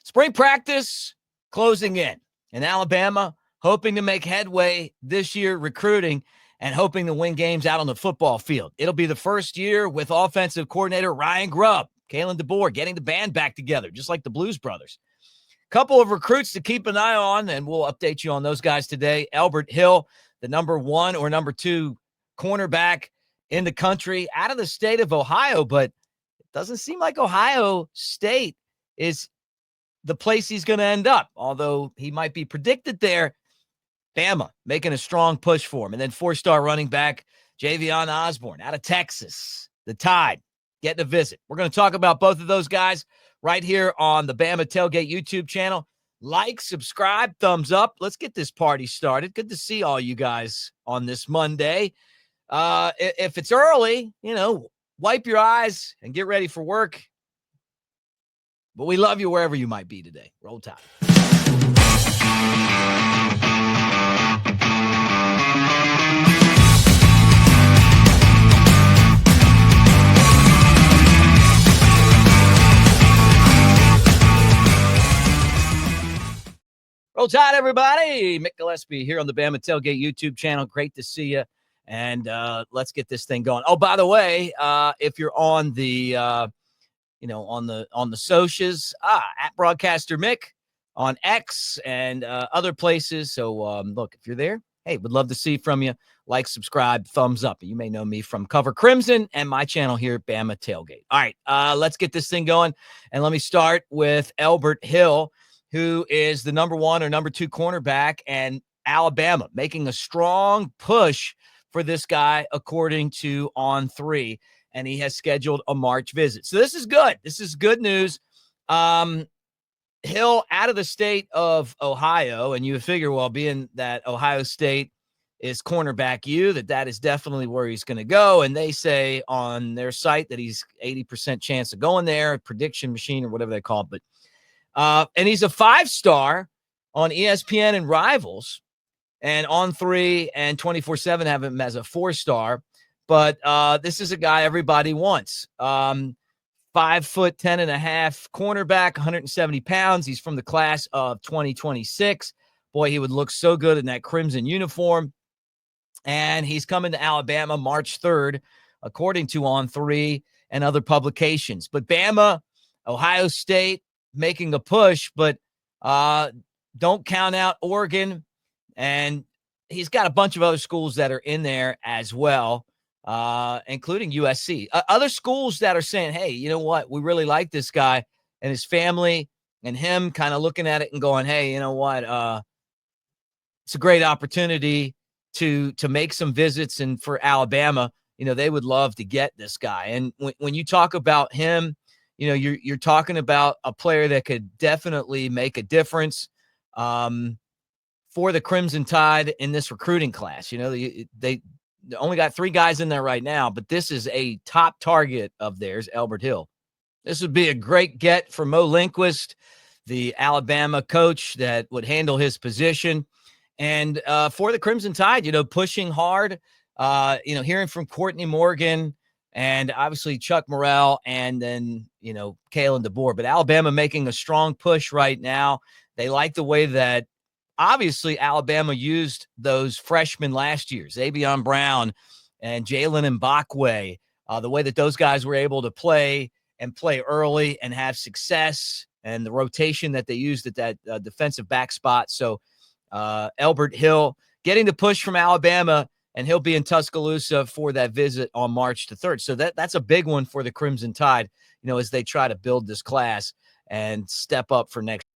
Spring practice closing in Alabama hoping to make headway this year recruiting and hoping to win games out on the football field. It'll be the first year with offensive coordinator Ryan Grubb, Kalen DeBoer getting the band back together, just like the Blues Brothers. Couple of recruits to keep an eye on, and we'll update you on those guys today. Elbert Hill, the number 1 or number 2 cornerback in the country, out of the state of Ohio, but it doesn't seem like Ohio State is the place he's going to end up, although he might be predicted there. Bama making a strong push for him. And then 4-star running back Javian Osborne out of Texas, the Tide, getting a visit. We're going to talk about both of those guys right here on the Bama Tailgate YouTube channel. Like, subscribe, thumbs up. Let's get this party started. Good to see all you guys on this Monday. If it's early, wipe your eyes and get ready for work. But we love you wherever you might be today. Roll Tide. Roll Tide, everybody. Mick Gillespie here on the Bama Tailgate YouTube channel. Great to see you. And let's get this thing going. Oh, by the way, if you're on the on the socials, at Broadcaster Mick on X and other places. So look, if you're there, hey, would love to see from you. Like, subscribe, thumbs up. You may know me from Cover Crimson and my channel here, Bama Tailgate. All right, let's get this thing going. And let me start with Elbert Hill, who is the number 1 or number 2 cornerback, and Alabama making a strong push for this guy, according to On3, and he has scheduled a March visit. So this is good. This is good news. Hill out of the state of Ohio, and you would figure, well, being that Ohio State is cornerback that is definitely where he's going to go, and they say on their site that he's 80% chance of going there, prediction machine or whatever they call it, but and he's a 5-star on ESPN and Rivals, and On3 and 24/7 have him as a 4-star. But this is a guy everybody wants. 5'10.5" cornerback, 170 pounds. He's from the class of 2026. Boy, he would look so good in that crimson uniform. And he's coming to Alabama March 3rd, according to On3 and other publications. But Bama, Ohio State, making a push, but don't count out Oregon. And he's got a bunch of other schools that are in there as well, including USC. Other schools that are saying, hey, you know what? We really like this guy and his family, and him kind of looking at it and going, hey, you know what? It's a great opportunity to make some visits. And for Alabama, they would love to get this guy. And when you talk about him, you're talking about a player that could definitely make a difference for the Crimson Tide in this recruiting class. They only got 3 guys in there right now, but this is a top target of theirs, Elbert Hill. This would be a great get for Mo Linquist, the Alabama coach that would handle his position. And for the Crimson Tide, pushing hard, hearing from Courtney Morgan, and obviously Chuck Morrell, and then, Kalen DeBoer. But Alabama making a strong push right now. They like the way that, obviously, Alabama used those freshmen last year, Xavier Brown and Jalen Mbakwe, the way that those guys were able to play early and have success, and the rotation that they used at that defensive back spot. So Elbert Hill getting the push from Alabama, and he'll be in Tuscaloosa for that visit on March the 3rd. So that's a big one for the Crimson Tide, as they try to build this class and step up for next.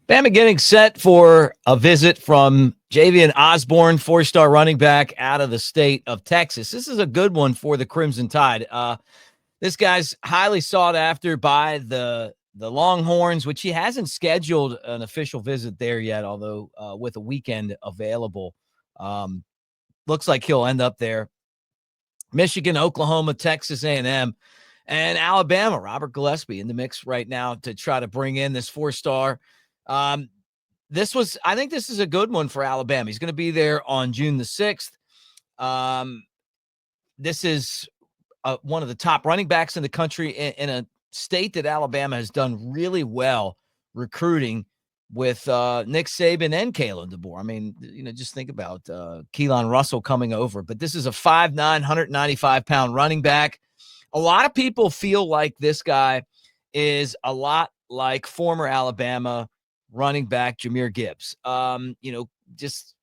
Bama getting set for a visit from Javian Osborne, 4-star running back out of the state of Texas. This is a good one for the Crimson Tide. This guy's highly sought after by the Longhorns, which he hasn't scheduled an official visit there yet, although with a weekend available. Looks like he'll end up there. Michigan, Oklahoma, Texas A&M, and Alabama. Robert Gillespie in the mix right now to try to bring in this 4-star. I think this is a good one for Alabama. He's going to be there on June the 6th. This is one of the top running backs in the country in a state that Alabama has done really well recruiting with Nick Saban and Kalen DeBoer. I mean, just think about Keelan Russell coming over. But this is a 5'9", 195-pound running back. A lot of people feel like this guy is a lot like former Alabama running back Jahmyr Gibbs. Just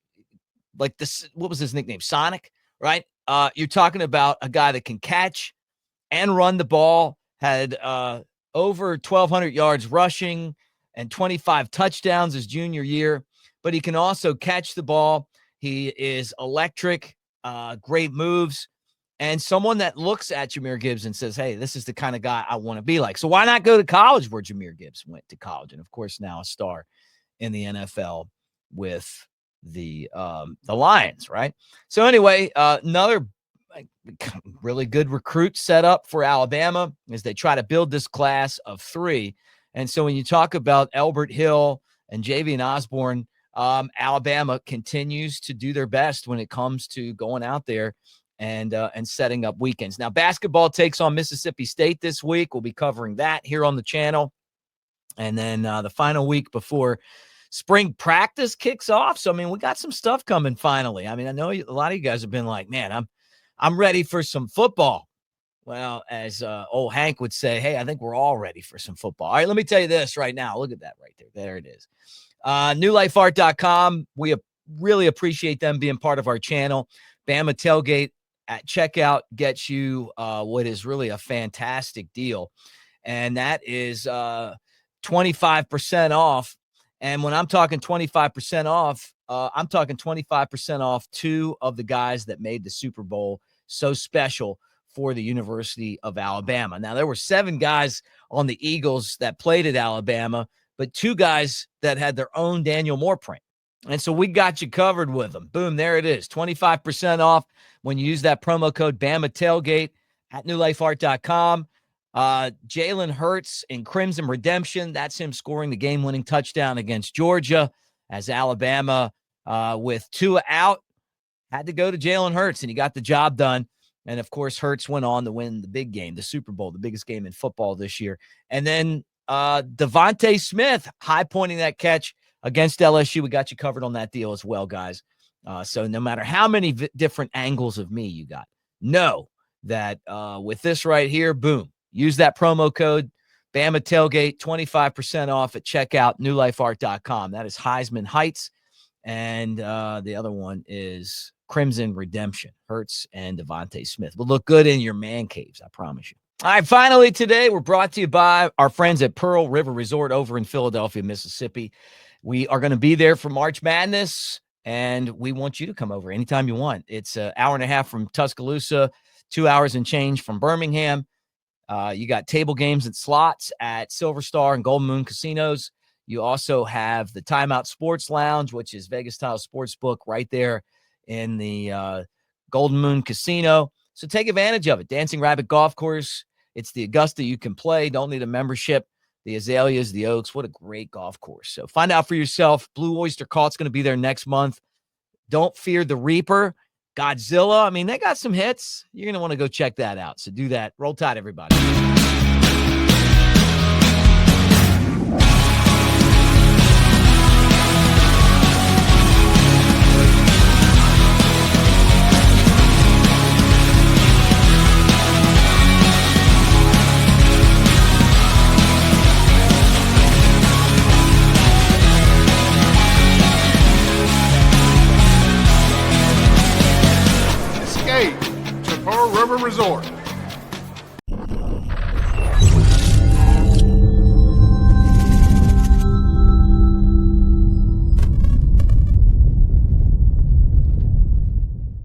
like this, what was his nickname? Sonic, right? You're talking about a guy that can catch and run the ball, had over 1,200 yards rushing and 25 touchdowns his junior year, but he can also catch the ball. He is electric, great moves, and someone that looks at Jahmyr Gibbs and says, hey, this is the kind of guy I want to be like. So why not go to college where Jahmyr Gibbs went to college? And, of course, now a star in the NFL with the Lions, right? So anyway, another really good recruit set up for Alabama as they try to build this class of 3. And so when you talk about Elbert Hill and Javian Osborne, Alabama continues to do their best when it comes to going out there and setting up weekends. Now, basketball takes on Mississippi State this week. We'll be covering that here on the channel. And then the final week before spring practice kicks off. So, I mean, we got some stuff coming finally. I mean, I know a lot of you guys have been like, man, I'm ready for some football. Well, as old Hank would say, hey, I think we're all ready for some football. All right, let me tell you this right now. Look at that right there. There it is. NewLifeArt.com. We really appreciate them being part of our channel. Bama Tailgate at checkout gets you what is really a fantastic deal. And that is 25% off. And when I'm talking 25% off, I'm talking 25% off 2 of the guys that made the Super Bowl so special for the University of Alabama. Now, there were 7 guys on the Eagles that played at Alabama, but 2 guys that had their own Daniel Moore print. And so we got you covered with them. Boom, there it is. 25% off when you use that promo code Bama Tailgate at newlifeart.com. Jalen Hurts in Crimson Redemption. That's him scoring the game-winning touchdown against Georgia as Alabama, with 2 out, had to go to Jalen Hurts, and he got the job done. And, of course, Hurts went on to win the big game, the Super Bowl, the biggest game in football this year. And then Devontae Smith high-pointing that catch against LSU. We got you covered on that deal as well, guys. So no matter how many different angles of me you got, know that with this right here, boom, use that promo code Bama Tailgate, 25% off at checkout, newlifeart.com. That is Heisman Heights. And the other one is Crimson Redemption. Hurts and Devontae Smith will look good in your man caves, I promise you. All right, finally today, we're brought to you by our friends at Pearl River Resort over in Philadelphia, Mississippi. We are going to be there for March Madness, and we want you to come over anytime you want. It's an hour and a half from Tuscaloosa, 2 hours and change from Birmingham. You got table games and slots at Silver Star and Golden Moon casinos. You also have the Timeout Sports Lounge, which is Vegas-style sportsbook right there in the Golden Moon Casino. So take advantage of it. Dancing Rabbit Golf Course. It's the Augusta you can play. Don't need a membership. The Azaleas, the Oaks. What a great golf course. So find out for yourself. Blue Oyster Cult's going to be there next month. Don't Fear the Reaper. Godzilla. I mean, they got some hits. You're going to want to go check that out. So do that. Roll Tide, everybody. To Pearl River Resort.